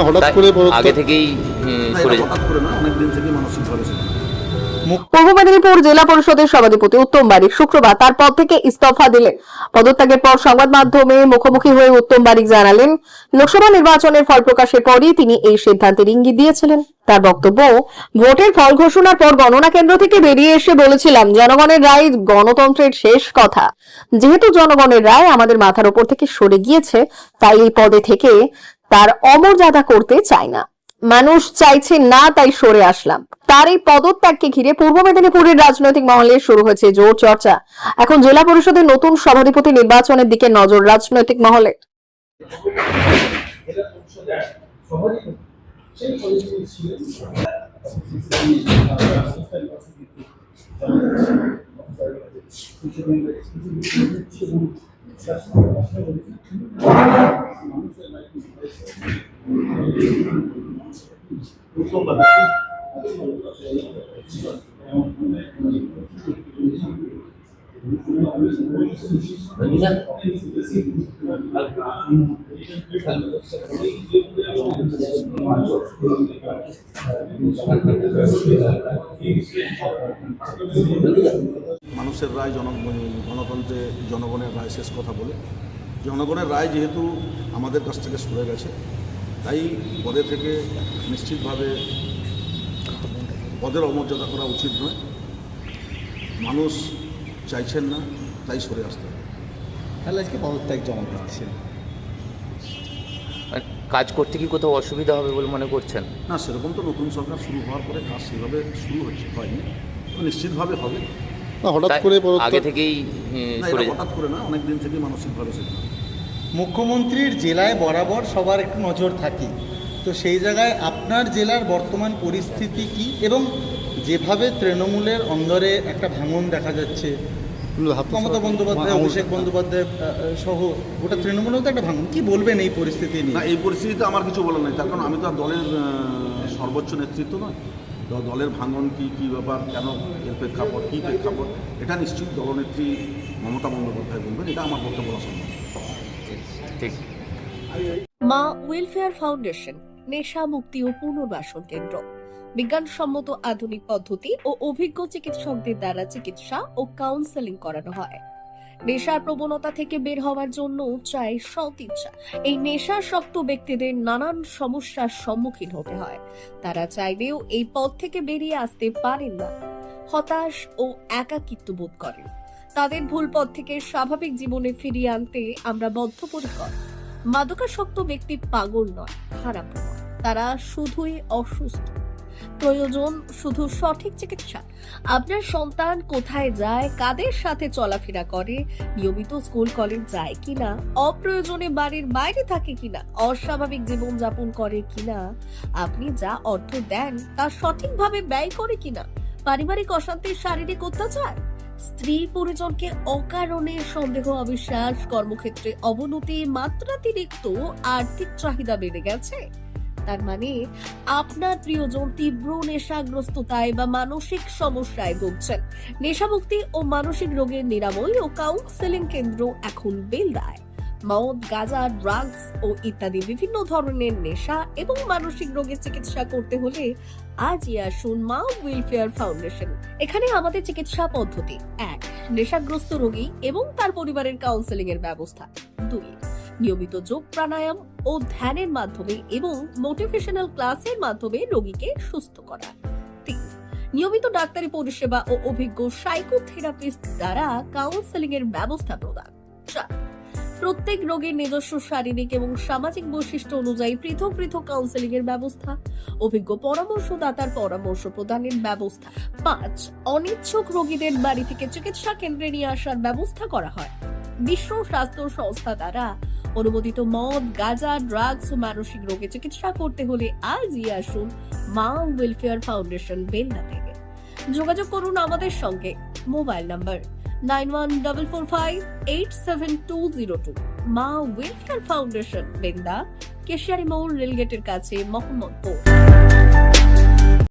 হঠাৎ করে আগে থেকেই হঠাৎ করে না, অনেকদিন থেকে মানসিকভাবে ছিল। পূর্ব মেদিনীপুর জেলা পরিষদের সভাধিপতি উত্তম বারিক শুক্রবার তার পদ থেকে ইস্তফা দিলেন। পদত্যাগের পর সংবাদ মাধ্যমে মুখোমুখি হয়ে উত্তম বারিক জানালেন, লোকসভা নির্বাচনের ফল প্রকাশের পরই তিনি এই সিদ্ধান্তের ইঙ্গিত দিয়েছিলেন। তার বক্তব্য, ভোটের ফল ঘোষণার পর গণনা কেন্দ্র থেকে বেরিয়ে এসে বলেছিলাম, জনগণের রায় গণতন্ত্রের শেষ কথা। যেহেতু জনগণের রায় আমাদের মাথার উপর থেকে সরে গিয়েছে, তাই এই পদে থেকে তার অমর্যাদা করতে চাই না। মানুষ চাইছে না, তাই সরে আসলাম। তার এই পদত্যাগকে ঘিরে পূর্ব মেদিনীপুরের রাজনৈতিক মহলে শুরু হয়েছে জোর চর্চা। এখন জেলা পরিষদের নতুন সভাধিপতি নির্বাচনের দিকে নজর রাজনৈতিক মহলে। মানুষের রায় গণতন্ত্রে জনগণের রায় শেষ কথা বলে, জনগণের রায় যেহেতু আমাদের কাছ থেকে সরে গেছে, তাই পদে থেকে নিশ্চিতভাবে পদের অমর্যাদা করা উচিত নয়। মানুষ চাইছেন না, তাই সরে আসতে হবে। তাহলে আজকে পদত্যাগ জমা দিচ্ছেন। কাজ করতে কি কোথাও অসুবিধা হবে বলে মনে করছেন? না, সেরকম তো নতুন সরকার শুরু হওয়ার পরে কাজ সেভাবে শুরু হয়নি, নিশ্চিতভাবে হবে। হঠাৎ করে আগে থেকেই হঠাৎ করে না, অনেকদিন থেকে মানসিকভাবে ছিল। মুখ্যমন্ত্রীর জেলায় বরাবর সবার একটু নজর থাকে, তো সেই জায়গায় আপনার জেলার বর্তমান পরিস্থিতি কি, এবং যেভাবে তৃণমূলের অন্দরে একটা ভাঙন দেখা যাচ্ছে, মমতা বন্দ্যোপাধ্যায়, অভিষেক বন্দ্যোপাধ্যায় সহ গোটা তৃণমূলেও তো একটা ভাঙন, কি বলবেন এই পরিস্থিতি নিয়ে? না, এই পরিস্থিতিতে আমার কিছু বলার নেই, তার কারণ আমি তো আর দলের সর্বোচ্চ নেতৃত্ব নয়। দলের ভাঙন কি ব্যাপার, কেন, এর প্রেক্ষাপট কী প্রেক্ষাপট, এটা নিশ্চয়ই দলনেত্রী মমতা বন্দ্যোপাধ্যায় বলবেন, এটা আমার পক্ষে বলা সম্ভব। ঠিক। মা ওয়েলফেয়ার ফাউন্ডেশন নেশা মুক্তি ও পুনর্বাসন কেন্দ্র, বিজ্ঞানসম্মত আধুনিক পদ্ধতি ও অভিজ্ঞ চিকিৎসকদের দ্বারা চিকিৎসা ও কাউন্সেলিং করানো হয়। নেশার প্রবণতা থেকে বের হওয়ার জন্য চাই সৎ ইচ্ছা। এই নেশাসক্ত ব্যক্তিদের নানান সমস্যার সম্মুখীন হতে হয়। তারা চাইলেও এই পথ থেকে বেরিয়ে আসতে পারেন না, হতাশ ও একাকিত্ব বোধ করেন। তাদের ভুল পথ থেকে স্বাভাবিক জীবনে ফিরিয়ে আনতে আমরা বদ্ধপরিকর। মাদকাসক্ত ব্যক্তি পাগল নয়, খারাপ নয়, তারা শুধুই অসুস্থ। প্রয়োজন শুধু সঠিক চিকিৎসা। আপনার সন্তান কোথায় যায়, কাদের সাথে চলাফেরা করে, নিয়মিত স্কুল কলেজ যায় কিনা, অপ্রয়োজনে বাড়ির বাইরে থাকে কিনা, অস্বাভাবিক জীবন যাপন করে কিনা, আপনি যা অর্থ দেন তা সঠিকভাবে ব্যয় করে কিনা, পারিবারিক অশান্তি, শারীরিক অত্যাচার, স্ত্রী পরিজনকে অকারণে সন্দেহ, অবিশ্বাস, কর্মক্ষেত্রে অবনতি, মাত্রাতিরিক্ত আর্থিক চাহিদা বেড়ে গেছে, তার মানে আপনার প্রিয়জন তীব্র নেশাগ্রস্ততায় বা মানসিক সমস্যায় ভুগছেন। নেশামুক্তি ও মানসিক রোগের নিরাময় ও কাউন্সেলিং কেন্দ্র এখন বেলদায়। মদ, গাঁজা, ড্রাগস ও ইত্যাদি বিভিন্ন ধরনের নেশা এবং মানসিক রোগের চিকিৎসা করতে হলে আজই আসুন মা ওয়েলফেয়ার ফাউন্ডেশন। এখানে আমাদের চিকিৎসা পদ্ধতি: 1. নেশাগ্রস্ত রোগী এবং তার পরিবারের কাউন্সেলিং এর ব্যবস্থা। 2. নিয়মিত যোগ, প্রাণায়াম ও ধ্যানের মাধ্যমে এবং মোটিভেশনাল ক্লাসের মাধ্যমে রোগীকে সুস্থ করা। 3. নিয়মিত ডাক্তারি পরিষেবা ও অভিজ্ঞ সাইকোথেরাপিস্ট দ্বারা কাউন্সেলিং এর ব্যবস্থা প্রদান। 4. প্রত্যেক রোগীর নিজস্ব শারীরিক এবং সামাজিক বৈশিষ্ট্য অনুযায়ী পৃথক পৃথক কাউন্সেলিং এর ব্যবস্থা, অভিজ্ঞ পরামর্শদাতার পরামর্শ প্রদানের ব্যবস্থা। 5. অনিচ্ছুক রোগীদের বাড়ি থেকে চিকিৎসা কেন্দ্রে নিয়ে আসার ব্যবস্থা করা হয়। বিশ্ব স্বাস্থ্য সংস্থা দ্বারা অনুমোদিত মদ, গাঁজা, ড্রাগস ও মানসিক রোগে চিকিৎসা করতে হলে আজই আসুন মা ওয়েলফেয়ার ফাউন্ডেশন বেলদা থেকে। যোগাযোগ করুন আমাদের সঙ্গে। Mobile number 9144587202। মা ওয়েলফেয়ার ফাউন্ডেশন, বেলদা, কেশিয়ারি মোড়, রেলগেটের কাছে, মোহাম্মদপুর।